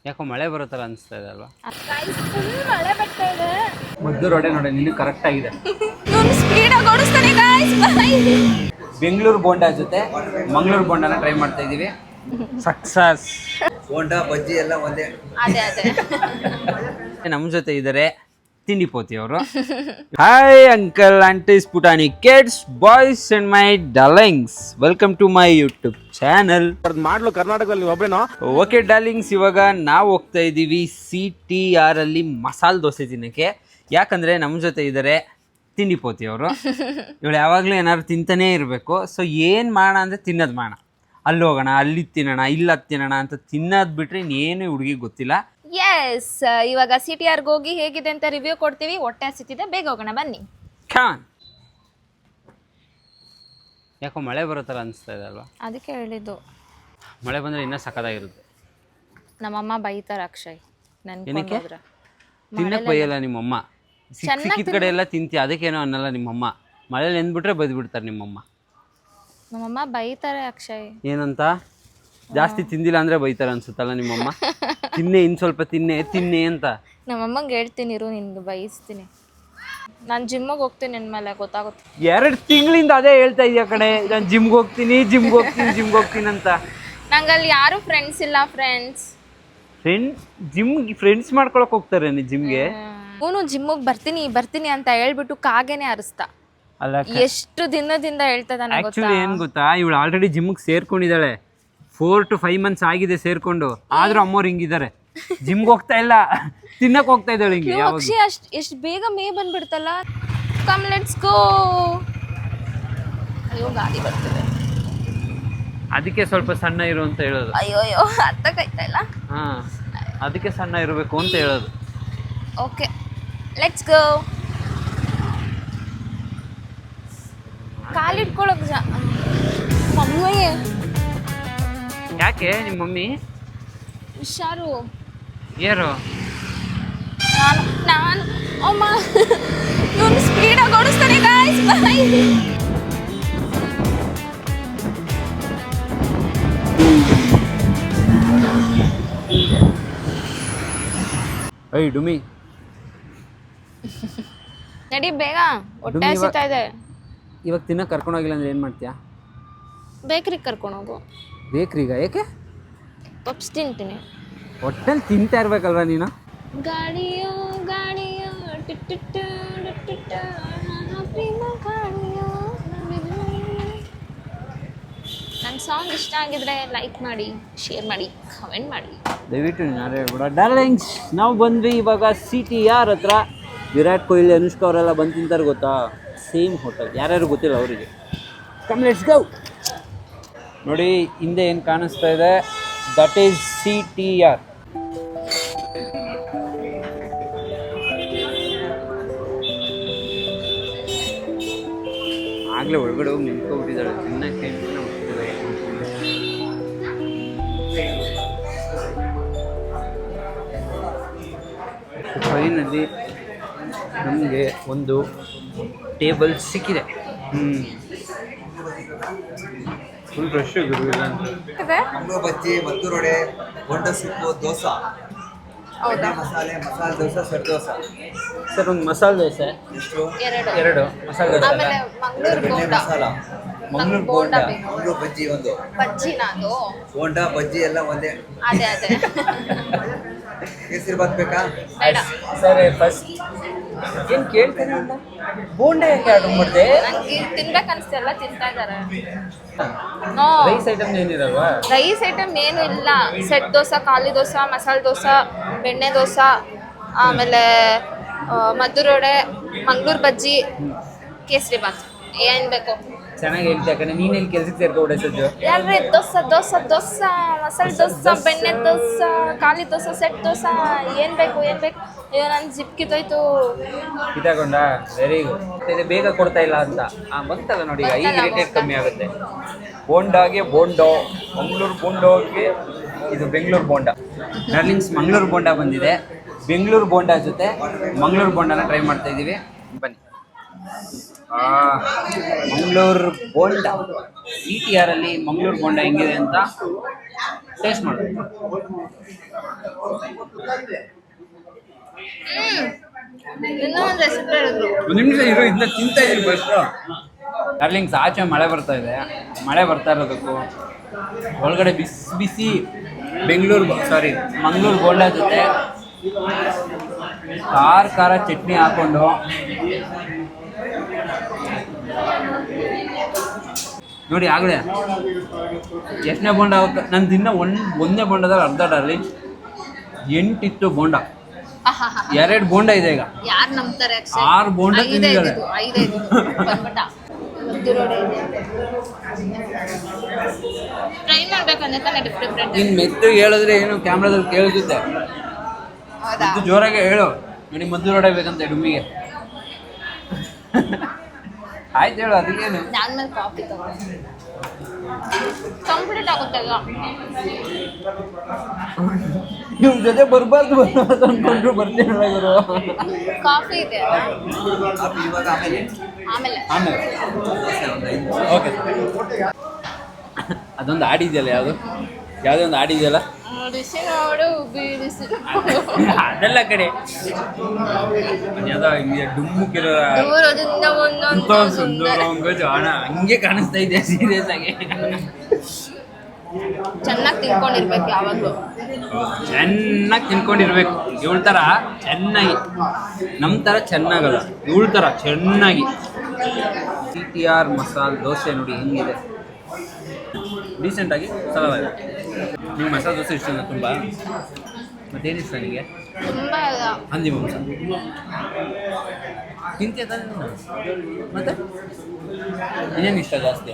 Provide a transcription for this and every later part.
ಯಾಕೋ ಮಳೆ ಬರುತ್ತಲ್ಲ ಅನಿಸ್ತಾ ಇದೆ ಅಲ್ವಾ? ಮಳೆ ಬರ್ತಾ ಇದೆ. ಮದ್ದು ರೋಡೆ ನೋಡಿ ನಿನ್ನ ಕರೆಕ್ಟ್ ಆಗಿದೆ. ಸ್ಪೀಡಾಗಿ ಓಡಿಸ್ತಾನೆ ಗಾಯ್ಸ್. ಬೆಂಗಳೂರು ಬೋಂಡಾ ಜೊತೆ ಮಂಗಳೂರು ಬೋಂಡಾನ ಟ್ರೈ ಮಾಡ್ತಾ ಇದೀವಿ. ಸಕ್ಸಸ್. ಬೋಂಡಾ ಬಜ್ಜಿ ಎಲ್ಲ ಒಂದೇ. ಅದೇ ನಮ್ಮ ಜೊತೆ ಇದ್ದಾರೆ ತಿಂಡಿ ಪೋತಿ ಅವರು. ಹಾಯ್ ಅಂಕಲ್ ಆಂಟೀಸ್ ಪುಟಾಣಿ kids boys and my darlings, welcome to my YouTube channel. ಮಾಡ್ಲು ಕರ್ನಾಟಕದಲ್ಲಿ ಒಬ್ಬೇನೋ. ಓಕೆ ಡಾರ್ಲಿಂಗ್ಸ್, ಇವಾಗ ನಾವು ಹೋಗ್ತಾ ಇದ್ದೀವಿ CTR ಅಲ್ಲಿ ಮಸಾಲೆ ದೋಸೆ ತಿನ್ನಕ್ಕೆ. ಯಾಕಂದ್ರೆ ನಮ್ಮ ಜೊತೆ ಇದ್ದಾರೆ ತಿಂಡಿ ಪೋತಿ ಅವರು. ಇವಳು ಯಾವಾಗಲೂ ಏನಾದ್ರು ತಿಂತಾನೇ ಇರಬೇಕು. ಸೊ ಏನು ಮಾಡೋಣ ಅಂದರೆ ತಿನ್ನೋದು ಮಾಡೋಣ, ಅಲ್ಲಿ ಹೋಗೋಣ, ಅಲ್ಲಿ ತಿನ್ನೋಣ, ಇಲ್ಲ ತಿನ್ನೋಣ ಅಂತ ತಿನ್ನೋದು ಬಿಟ್ರೆ ಇನ್ನೇನು ಹುಡುಗಿಗೆ ಗೊತ್ತಿಲ್ಲ. ಎಸ್, ಇವಾಗ CTRಗೆ ಹೋಗಿ ಹೇಗಿದೆ ಅಂತ ರಿವ್ಯೂ ಕೊಡ್ತೀವಿ. ಹೊಟ್ಟೆ ಹಸಿತಿದೆ, ಬೇಗ ಹೋಗೋಣ ಬನ್ನಿ. ಖಾನ್ ಯಾಕೋ ಮಳೆ ಬರುತ್ತಲ್ಲ ಅನಿಸ್ತಾ ಇದೆ ಅಲ್ವಾ? ಅದಕ್ಕೆ ಹೇಳಿದ್ದು. ಮಳೆ ಬಂದರೆ ಇನ್ನೂ ಸಖತ್ತಾಗಿರುತ್ತೆ. ನಮ್ಮಮ್ಮ ಬೈತಾರೆ ಅಕ್ಷಯ್ ಏನಕ್ಕೆ? ತಿನ್ನಕ್ಕೆ ಬೈಯಲ್ಲ ನಿಮ್ಮಮ್ಮ. ಸಿಕ್ಕಿದ ಕಡೆ ಎಲ್ಲ ತಿಂತಿ, ಅದಕ್ಕೇನೋ ಅನ್ನಲ್ಲ ನಿಮ್ಮಮ್ಮ. ಮಳೇಲಿ ಎಂದ್ಬಿಟ್ರೆ ಬೈದ್ಬಿಡ್ತಾರೆ ನಿಮ್ಮಮ್ಮ. ನಮ್ಮಮ್ಮ ಬೈತಾರೆ ಅಕ್ಷಯ್. ಏನಂತ? ಜಾಸ್ತಿ ತಿಂದಿಲ್ಲ ಅಂದರೆ ಬೈತಾರೆ ಅನ್ಸುತ್ತಲ್ಲ ನಿಮ್ಮಮ್ಮ. ತಿನ್ನೆ, ಇನ್ನು ಸ್ವಲ್ಪ ತಿನ್ನೆ ಅಂತ. ನಮ್ಮಮ್ಮಂಗೆ ಹೇಳ್ತೀನಿ ಇರು, ನಿನ್ಗೆ ಬೈಸ್ತೀನಿ. ನಾನು ಜಿಮ್ಮಿಗೆ ಹೋಗ್ತೀನಿ ಅಂದಮೇಲೆ ಗೊತ್ತಾಗುತ್ತೆ. 2 ತಿಂಗಳಿಂದ ಅದೇ ಹೇಳ್ತಾ ಇದೆಯಾ ಕಡೆ, ನಾನು ಜಿಮ್ಗೆ ಹೋಗ್ತೀನಿ ಅಂತ. ನಂಗೆ ಅಲ್ಲಿ ಯಾರು ಫ್ರೆಂಡ್ಸ್ ಇಲ್ಲ. ಫ್ರೆಂಡ್ಸ್ ಮಾಡ್ಕೊಳಕ್ ಹೋಗ್ತಾರೆ ನೀ ಜಿಮ್ಗೆ? ಅವನು ಜಿಮ್ಮಿಗೆ ಬರ್ತೀನಿ ಅಂತ ಹೇಳ್ಬಿಟ್ಟು ಕಾಗೇನೆ ಅರಿಸ್ತಾ. ಅಲ್ಲ, ಎಷ್ಟು ದಿನದಿಂದ ಹೇಳ್ತದಾನೆ ಗೊತ್ತಾ? ಆಕ್ಚುಲಿ ಏನ್ ಗೊತ್ತಾ, ಇವಳು ಆಲ್ರೆಡಿ ಜಿಮ್ಗೆ ಸೇರ್ಕೊಂಡಿದ್ದಾಳೆ. 4 to 5 months ಆಗಿದೆ ಸೇರ್ಕೊಂಡು. ಆದ್ರೂ ಅಮ್ಮವ್ರು ಹಿಂಗಿದ್ದಾರೆ, ಜಿಮ್ಗೆ ಹೋಗ್ತಾ ಇಲ್ಲ, ತಿನ್ನಕ್ ಹೋಗ್ತಾ ಇದ್ದಾಳೆ ಹಿಂಗೆ. ಅಕ್ಷಯ್ ಎಷ್ಟು ಬೇಗ ಮೇ ಬಂದ್ಬಿಡ್ತಲ್ಲ. Come let's go. ಅಯ್ಯೋ ಗಾಡಿ ಬರ್ತದೆ. ಅದಕ್ಕೆ ಸ್ವಲ್ಪ ಸಣ್ಣ ಇರು ಅಂತ ಹೇಳೋದು. ಅಯ್ಯೋ ಅರ್ಥಕ್ಕಾಯ್ತಾ ಇಲ್ಲ. ಹಾ, ಅದಕ್ಕೆ ಸಣ್ಣ ಇರಬೇಕು ಅಂತ ಹೇಳೋದು. Okay let's go. ಕಾಲಿಟ್ಕೊಳಕ್ ಮಮ್ಮಿ. ಯಾಕೆ ನಿಮ್ಮ ಮಮ್ಮಿ? ಹುಷಾರು. ಏರು ನಾನು ಅಮ್ಮ ಇವನು ಸ್ಪೀಡಾಗಿ ಓಡಿಸ್ತಾನೆ ಗಾಯ್ಸ್. ಬೈ. ಐ ಡುಮಿ ನಡಿ ಬೇಗ, ಹೊಟ್ಟೆ ಹಸಿತಾ ಇದೆ. ಇವಾಗ ತಿನ್ನಕ್ಕೆ ಕರ್ಕೊಂಡೋಗಿಲ್ಲ ಅಂದ್ರೆ ಏನು ಮಾಡ್ತೀಯಾ? ಬೇಕ್ರಿಗೆ ಕರ್ಕೊಂಡು ಹೋಗು. ಬೇಕ್ರಿಗ? ಯಾಕೆ? ಪಪ್ಸ್ ತಿಂತೀನಿ. ಹೊಟ್ಟೆಲ್ಲಿ ತಿಂತಾ ಇರ್ಬೇಕಲ್ವ ನೀನು? ಗಾಡಿಯೋ ನನ್ನ ಸಾಂಗ್ ಇಷ್ಟ ಆಗಿದ್ರೆ ಲೈಕ್ ಮಾಡಿ, ಶೇರ್ ಮಾಡಿ, ಕಮೆಂಟ್ ಮಾಡಿ. ದಯವಿಟ್ಟು ಯಾರೇ ಕೂಡ ಡಾರ್ಲಿಂಗ್ಸ್, ನಾವು ಬಂದ್ವಿ ಇವಾಗ CTR ಹತ್ರ. ವಿರಾಟ್ ಕೊಹ್ಲಿ, ಅನುಷ್ಕಾ ಅವರೆಲ್ಲ ಬಂದು ತಿಂತಾರೆ ಗೊತ್ತಾ? Same hotel. ಯಾರ್ಯಾರು ಗೊತ್ತಿಲ್ಲ ಅವರಿಗೆ. ಕಮ್ ಲೆಟ್ಸ್ ಗೋ. ನೋಡಿ ಹಿಂದೆ ಏನು ಕಾಣಿಸ್ತಾ ಇದೆ, ದಟ್ ಈಸ್ CTR. ಆಗಲೇ ಒಳಗಡೆ ಹೋಗಿ ನಿಂತ್ಕೊಬಿಟ್ಟಿದ್ದಾಳೆ ತಿನ್ನಕ್ಕೆ. ಫೈನಲ್ಲಿ ನಮಗೆ ಒಂದು ಟೇಬಲ್ ಸಿಕ್ಕಿದೆ. ಫುಲ್ ರಶ್ ಗುರುವಿಲ್ಲ ಅಂತ. ಮಂಗಳೂರು ಬಜ್ಜಿ, ಮದ್ದು ರೋಡೆ, bonda soup, dosa, masala dosa, set dosa. Sir ಒಂದು ಮಸಾಲೆ ದೋಸೆ ಎಷ್ಟು? 2 ಮಸಾಲೆ ದೋಸೆ. ಆಮೇಲೆ ಮಂಗಳೂರು ಮಸಾಲ, ಮಂಗಳೂರು ಬೋಂಡ, ಮಂಗಳೂರು ಬಜ್ಜಿ ಒಂದು. ಬಜ್ಜಿನಾ ಅದು? ಬೋಂಡ ಬಜ್ಜಿ ಎಲ್ಲ ಒಂದೇ. ಅದೇ ಕೇಸರಿ ಬಾತ್ ಬೇಕಾ? ಬೇಡ. ಸರ್ ಫಸ್ಟ್ ಏನು ಕೇಳ್ತೇನೆ ಅಂತ ಬೋಂಡ ಯಾಕೆ ಆರ್ಡರ್ ಮಾಡಿದೆ? ನಂಗೆ ತಿನ್ಬೇಕನ್ಸ್ತೆಲ್ಲ ತಿಂತಾ ಇದ್ದಾರೆ. ರೈಸ್ ಐಟಮ್ ಏನಿರಲ್ವಾ? ರೈಸ್ ಐಟಮ್ ಏನು ಇಲ್ಲ. ಸೆಟ್ ದೋಸೆ, ಖಾಲಿ ದೋಸೆ, ಮಸಾಲೆ ದೋಸೆ, ಬೆಣ್ಣೆ ದೋಸೆ, ಆಮೇಲೆ ಮದ್ದೂರೋಡೆ, ಮಂಗಳೂರು ಬಜ್ಜಿ, ಕೇಸರಿ ಬಾತ್. ಏನು ಬೇಕು? ಚೆನ್ನಾಗಿ ಹೇಳ್ತಿ. ಯಾಕಂದ್ರೆ ನೀನೇನು ಕೆಲ್ಸಕ್ಕೆ ಸೇರ್ಕೊಂಡೆ ಸಜ್ಜು? ಯಾರ್ರಿ ದೋಸೆ ಮಸಾಲೆ ದೋಸೆ, ಬೆಣ್ಣೆ ದೋಸೆ, ಖಾಲಿ ದೋಸೆ, ಸೆಟ್ ದೋಸೆ, ಏನು ಬೇಕು? ಅಯ್ಯೋ ನನ್ನ ಜಿಪ್ ಕಿತ್ತೋಯ್ತು. ಕಿತ್ತಾಕೊಂಡ? Very good. ಇದು ಬೇಗ ಕೊಡ್ತಾ ಇಲ್ಲ ಅಂತ ಬಂತಲ್ಲ ನೋಡಿ, ಈಗ ರೇಟ್ ಕಮ್ಮಿ ಆಗುತ್ತೆ. ಬೋಂಡಾಗೆ ಬೋಂಡೋ, ಮಂಗಳೂರು ಬೋಂಡೋಗೆ ಇದು ಬೆಂಗಳೂರು ಬೋಂಡ. ಡಾರ್ಲಿಂಗ್ಸ್, ಮಂಗಳೂರು ಬೋಂಡ ಬಂದಿದೆ. ಬೆಂಗಳೂರು ಬೋಂಡ ಜೊತೆ ಮಂಗಳೂರು ಬೋಂಡನ ಟ್ರೈ ಮಾಡ್ತಾ ಇದ್ದೀವಿ. ಬನ್ನಿ. ಮಂಗಳೂರು ಬೋಂಡ CTR ಅಲ್ಲಿ ಮಂಗಳೂರು ಬೋಂಡ ಹೆಂಗಿದೆ ಅಂತ ಟೇಸ್ಟ್ ಮಾಡಿ. ಇನ್ನೂ ಒಂದು ರೆಸಿಪಿ ಹೇಳಿದ್ರು. ಒಂದು ನಿಮಿಷ ಇರೋ ಇದನ್ನ ತಿಂತಾ ಇದೀವಿ ಫಸ್ಟ್. ಡಾರ್ಲಿಂಗ್ಸ್, ಆಚೆ ಮಳೆ ಬರ್ತಾ ಇದೆ. ಮಳೆ ಬರ್ತಾ ಇರೋದಕ್ಕೂ ಒಳಗಡೆ ಬಿಸಿ ಬಿಸಿ ಮಂಗಳೂರು ಬೋಂಡ ಜೊತೆ ಖಾರ ಚಟ್ನಿ ಹಾಕೊಂಡು ನೋಡಿ. ಆಗಲೇ ಎಷ್ಟನೇ ಬೋಂಡ ನಾನು ದಿನ ಒಂದನೇ ಬೋಂಡದಲ್ಲಿ ಅರ್ಧ ಡಾರ್ಲಿಂಗ್ 8 ಇತ್ತು ಬೋಂಡ. 2 ಬೋಂಡ ಇದೆ ಈಗ. ಯಾರು ನಂಬ್ತಾರೆ? 6 ಬೋಂಡ ತಿಂದಿದ್ದಾರೆ. ಟ್ರೈ ಮಾಡ್ಬೇಕಂದ್ರೆ ತಾನೇ ಡಿಫ್ರೆಂಟ್. ನೀನು ಮೆತ್ತು ಹೇಳಿದ್ರೆ ಏನು ಕ್ಯಾಮ್ರಾದಲ್ಲಿ ಕೇಳಿಸುತ್ತೆ. ಇದು ಜೋರಾಗೆ ಹೇಳು. ನೋಡಿ ಮದ್ದು ನೋಡಬೇಕಂತ ಡುಮ್ಮಿಗೆ. ಆಯ್ತು ಹೇಳು, ಅದಕ್ಕೇನು. ಆದ್ಮೇಲೆ ಕಾಫಿ ತಗೊಳ್ಳಿ, ಕಂಪ್ಲೀಟ್ ಆಗುತ್ತಲ್ಲ. ನಿಮ್ಮ ಜೊತೆ ಬರಬಾರ್ದು ಅನ್ಕೊಂಡ್ರು ಬರ್ತೀನಿ ಗುರು. ಕಾಫಿ ಇದೆ ಇವಾಗ ಆಮೇಲೆ ಓಕೆ. ಅದೊಂದು ಆಡಿದೆಯಲ್ಲ, ಯಾವುದೋ ಒಂದು ಆಡಿದೆಯಲ್ಲ, ಬಿಸಿ ನೋಡು ಬೀಳಿಸಿ ಅದೆಲ್ಲ ಕಡೆ ಯಾವುದೋ ಡುಮ್ಮುಕ್ಕಿರೋ ದೂರದಿಂದ ಒಂದೊಂದು ಸುಂದರ ಹಣ ಹಂಗೆ ಕಾಣಿಸ್ತಾ ಇದೆ ಸೀರಿಯಸ್ ಆಗಿ. ಚೆನ್ನಾಗಿ ತಿನ್ಕೊಂಡಿರ್ಬೇಕು ಯಾವಾಗಲೂ. ಚೆನ್ನಾಗಿ ತಿನ್ಕೊಂಡಿರ್ಬೇಕು. ಇವಳ ಥರ ಚೆನ್ನಾಗಿ, ನಮ್ಮ ಥರ ಚೆನ್ನಾಗಲ್ಲ, ಇವಳ ಥರ ಚೆನ್ನಾಗಿ. CTR ಮಸಾಲೆ ದೋಸೆ ನೋಡಿ ಹೆಂಗಿದೆ, ಡೀಸೆಂಟಾಗಿ ಸರಳಾಗಿದೆ. ನೀವು ಮಸಾಲೆ ದೋಸೆ ಇಷ್ಟ ತುಂಬ? ಮತ್ತೇನು ಇಷ್ಟ ನಿಮಗೆ? ತುಂಬ ಹಂದಿ ಮಾಂಸ ತಿಂತೀಯ ತಾನೆ? ಮತ್ತೆ ಇನ್ನೇನು ಇಷ್ಟ ಜಾಸ್ತಿ?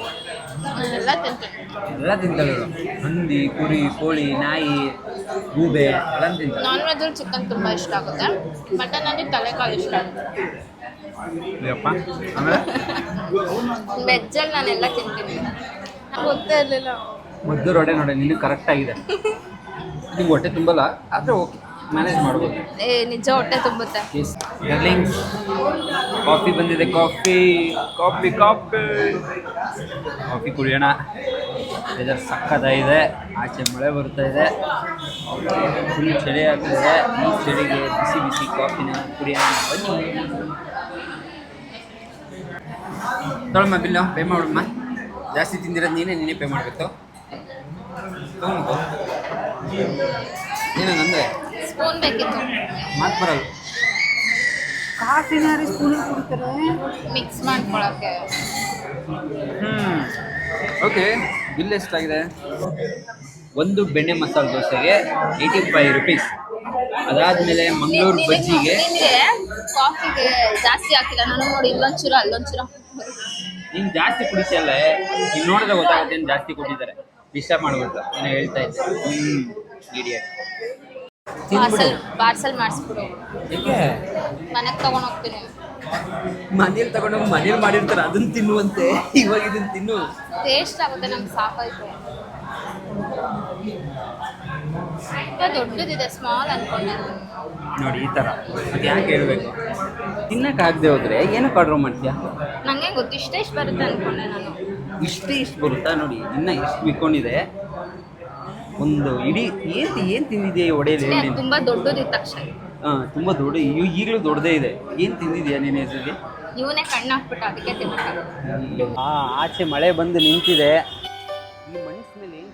ಎಲ್ಲ ತಿಂತೀನಿ. ಎಲ್ಲ ತಿಂತಾಳೆ ಇವಳು. ಹಂದಿ, ಕುರಿ, ಕೋಳಿ, ನಾಯಿ, ಗೂಬೆ ಎಲ್ಲ ತಿಂತಾಳೆ. ನಾನ್ ವೆಜ್ಜಲ್ಲಿ ಚಿಕನ್ ತುಂಬ ಇಷ್ಟ ಆಗುತ್ತೆ. ಮಟನಲ್ಲಿ ತಲೆಕಾಲು ಇಷ್ಟ ಆಗುತ್ತೆ. ಅಯ್ಯಪ್ಪ. ಆಮೇಲೆ ವೆಜ್ಜಲ್ಲಿ ನಾನೆಲ್ಲ ತಿಂತೀನಿ. ಗೊತ್ತೇ ಇರಲಿಲ್ಲ. ಮದ್ದು ರೊಡೆ ನೋಡಿ, ನಿನಗೆ ಕರೆಕ್ಟಾಗಿದೆ. ನಿಮ್ಗೆ ಹೊಟ್ಟೆ ತುಂಬಲ್ಲ, ಆದರೆ ಓಕೆ, ಮ್ಯಾನೇಜ್ ಮಾಡ್ಬೋದು. ನಿಜ ಹೊಟ್ಟೆ ತುಂಬುತ್ತೆ. ಎಸ್ ಡಾರ್ಲಿಂಗ್ಸ್, ಕಾಫಿ ಬಂದಿದೆ. ಕಾಫಿ ಕುಡಿಯೋಣ. ವೆದರ್ ಸಕ್ಕತ್ತಾಗಿದೆ. ಆಚೆ ಮಳೆ ಬರ್ತಾ ಇದೆ, ಫುಲ್ ಚಳಿ ಆಗ್ತಿದೆ. ಈ ಚಳಿಗೆ ಬಿಸಿ ಬಿಸಿ ಕಾಫಿನ ಕುಡಿಯೋಣ. ಬನ್ನಿ ತೊಗೊಳಮ್ಮ, ಬಿಲ್ಲು ಪೇ ಮಾಡಮ್ಮ. ಜಾಸ್ತಿ ತಿಂದಿರೋದು ನೀನೇ ಪೇ ಮಾಡಬೇಕು. ತೊಗೊಂಡು ಏನಂದರೆ ಸ್ಪೂನ್ ಬೇಕಿತ್ತು. ಮಾತು ಬರಲ್ಲ. ಕಾಫಿನಾರಿ ಸ್ಪೂನಲ್ಲಿ ಕುಡಿತಾರೆ, ಮಿಕ್ಸ್ ಮಾಡ್ಕೊಳಕ್ಕೆ. ಓಕೆ, ಬಿಲ್ ಎಷ್ಟಾಗಿದೆ? ಒಂದು ಬೆಣ್ಣೆ ಮಸಾಲೆ ದೋಸೆಗೆ 85 rupees. ಅದಾದಮೇಲೆ ಮಂಗಳೂರು ಬಜ್ಜಿಗೆ ನಿಮಗೆ ಕಾಫಿಗೆ ಜಾಸ್ತಿ ಹಾಕಿಲ್ಲ. ನಾನು ನೋಡಿ, ಇಲ್ಲೊಂಚೂರು ಅಲ್ಲೊಂಚೂರು. ನೀನು ಜಾಸ್ತಿ ಕುಡಿಸಲ್ಲ, ನೀನು ನೋಡಿದ್ರೆ ಗೊತ್ತಾಗುತ್ತೆ ಏನು ಜಾಸ್ತಿ ಕೊಟ್ಟಿದ್ದಾರೆ. ಡಿಸ್ಟರ್ಬ್ ಮಾಡ್ಬಿಟ್ಟು ಏನೋ ಹೇಳ್ತಾ ಇದ್ದೆ. ಇಡಿಯಟ್. ಪಾರ್ಸಲ್ ಮಾಡಿಸ್ಬಿಡು. ಏಕೆ? ಮನೆಗೆ ತಗೊಂಡು ಹೋಗ್ತೀನಿ. ಮನೇಲಿ ತಗೊಂಡೋಗಿ ಮನೇಲಿ ಮಾಡಿರ್ತಾರೆ, ಅದನ್ನ ತಿನ್ನುವಂತೆ. ಇವಾಗ ಇದನ್ನ ತಿನ್ನು. ಟೇಸ್ಟ್ ಆಗುತ್ತೆ, ನಂಗೆ ಸಾಕಾಯ್ತು. ದೊಡ್ಡದಿದೆ, ಸ್ಮಾಲ್ ಅನ್ಕೊಂಡೆ. ನೋಡಿ ಈ ಥರ ಅದು ಯಾಕೆ ಹೇಳಬೇಕು? ತಿನ್ನಕ್ಕಾಗದೆ ಹೋದ್ರೆ ಏನಕ್ಕೆ ಆರ್ಡ್ರ್ ಮಾಡ್ತೀಯಾ? ನಂಗೆ ಗೊತ್ತು, ಇಷ್ಟ ಬರುತ್ತೆ ಅನ್ಕೊಂಡೆ ನಾನು. ಇಷ್ಟು ಬರುತ್ತಾ? ನೋಡಿ ಇನ್ನು ಎಷ್ಟು ಬಿಕ್ಕೊಂಡಿದೆ. ಒಂದು ಇಡೀ ಏನು ತಿಂದಿದೆಯಾ ಈ ಒಡೆಯಲ್ಲಿ? ತುಂಬ ದೊಡ್ಡದಿತ್ತು ಅಕ್ಷಯ್. ತುಂಬ ದೊಡ್ಡ, ಈಗಲೂ ದೊಡ್ಡದೇ ಇದೆ. ಏನು ತಿಂದಿದೆಯಾ ನೀನು ಹೆಸರಲ್ಲಿ? ಇವನೇ ಕಣ್ಣು ಹಾಕ್ಬಿಟ್ಟು ಅದಕ್ಕೆ ತಿನ್ಬಿಟ್ಟು. ಆಚೆ ಮಳೆ ಬಂದು ನಿಂತಿದೆ. ಈ ಮನಸ್ಸು ಮೇಲೆ ಏನು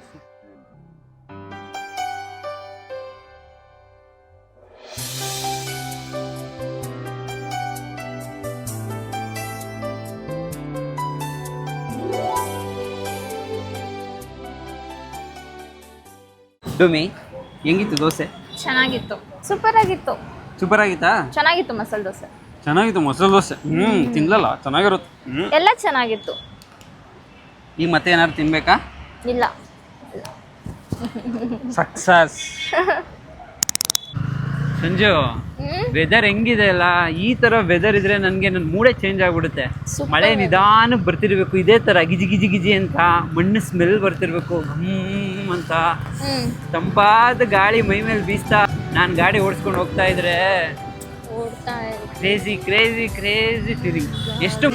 ಡೊಮಿ, ಹೆಂಗಿತ್ತು ದೋಸೆ? ಚೆನ್ನಾಗಿತ್ತು, ಸೂಪರ್ ಆಗಿತ್ತು. ಸೂಪರ್ ಆಗಿತ್ತಾ? ಚೆನ್ನಾಗಿತ್ತು ಮಸಾಲೆ ದೋಸೆ. ಚೆನ್ನಾಗಿತ್ತು ಮಸಾಲೆ ದೋಸೆ. ತಿನ್ಲಲ್ಲ, ಚೆನ್ನಾಗಿರುತ್ತೆ. ಎಲ್ಲ ಚೆನ್ನಾಗಿತ್ತು. ಈಗ ಮತ್ತೆ ಏನಾದ್ರು ತಿನ್ಬೇಕಾ? ಇಲ್ಲ. ಸಕ್ಸಸ್. ಸಂಜು, ವೆದರ್ ಹೆಂಗಿದೆ ಅಲ್ಲ, ಈ ತರ ವೆದರ್ ಇದ್ರೆ ನನಗೆ ನನ್ನ ಮೂಡೇ ಚೇಂಜ್ ಆಗ್ಬಿಡುತ್ತೆ. ಮಳೆ ನಿಧಾನಕ್ಕೆ ಬರ್ತಿರ್ಬೇಕು, ಇದೇ ತರ ಗಿಜಿ ಅಂತ, ಮಣ್ಣು ಸ್ಮೆಲ್ ಬರ್ತಿರ್ಬೇಕು ಅಂತ, ತಂಪಾದ ಗಾಳಿ ಮೈ ಮೇಲೆ ಬೀಸ್ತಾ ನಾನು ಗಾಡಿ ಓಡಿಸ್ಕೊಂಡು ಹೋಗ್ತಾ ಇದ್ರೆ ಓಡ್ತಾ ಇರುತ್ತೆ. Crazy crazy crazy feeling. ಎಷ್ಟು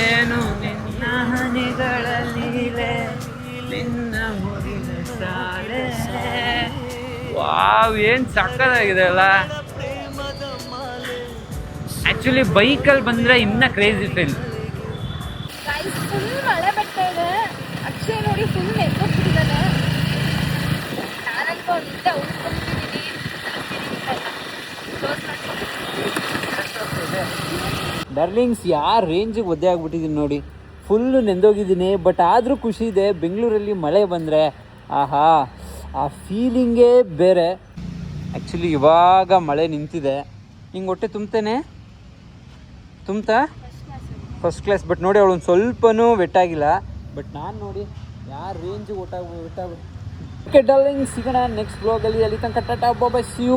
ಏನು ನಿನ್ನ ಹನಿಗಳ ಲೀಲೆ, ನಿನ್ನ ಮುರಿದ ಸಾಲೆ. ವಾವ್, ಏನು ಸಕ್ಕತ್ತಾಗಿದೆ ಅಲ್ಲ. ಆ್ಯಕ್ಚುಲಿ ಬೈಕಲ್ಲಿ ಬಂದರೆ ಇನ್ನೂ ಕ್ರೇಜಿ ಫೀಲ್. ಫುಲ್ ಮಳೆ ಬರ್ತಾ ಇದೆ. ಅಕ್ಷಯ್ ನೋಡಿ ಫುಲ್ ನೆನ್ಕೊಂಡ್ಬಿಟ್ಟಿದ್ದಾನೆ. ನಾನು ಅನ್ಕೊಂಡಿದ್ದೆ ಉಳ್ಕೊಂಡ್ಬಿಟ್ಟಿದ್ದೀನಿ. ಡಾರ್ಲಿಂಗ್ಸ್, ಯಾರ ರೇಂಜಿಗೆ ಒದ್ದೆ ಆಗ್ಬಿಟ್ಟಿದ್ದೀನಿ ನೋಡಿ. ಫುಲ್ಲು ನೆಂದೋಗಿದ್ದೀನಿ. ಬಟ್ ಆದರೂ ಖುಷಿ ಇದೆ. ಬೆಂಗಳೂರಲ್ಲಿ ಮಳೆ ಬಂದರೆ ಆಹಾ, ಆ ಫೀಲಿಂಗೇ ಬೇರೆ. ಆ್ಯಕ್ಚುಲಿ ಇವಾಗ ಮಳೆ ನಿಂತಿದೆ. ಹಿಂಗೆ ಹೊಟ್ಟೆ ತುಂಬ್ತೇನೆ, ತುಂಬ್ತಾ ಫಸ್ಟ್ ಕ್ಲಾಸ್. ಬಟ್ ನೋಡಿ, ಅವಳು ಒಂದು ಸ್ವಲ್ಪನೂ ವೆಟ್ಟಾಗಿಲ್ಲ. ಬಟ್ ನಾನು ನೋಡಿ ಯಾರ ರೇಂಜಿಗೆ ಒಟ್ಟಾಗ. ಓಕೆ ಡಾರ್ಲಿಂಗ್, ಸಿಗೋಣ ನೆಕ್ಸ್ಟ್ ಬ್ಲಾಗಲ್ಲಿ. ಅಲ್ಲಿ ತನಕ ಟಾಟಾ ಬಾಯ್, ಸಿ ಯು.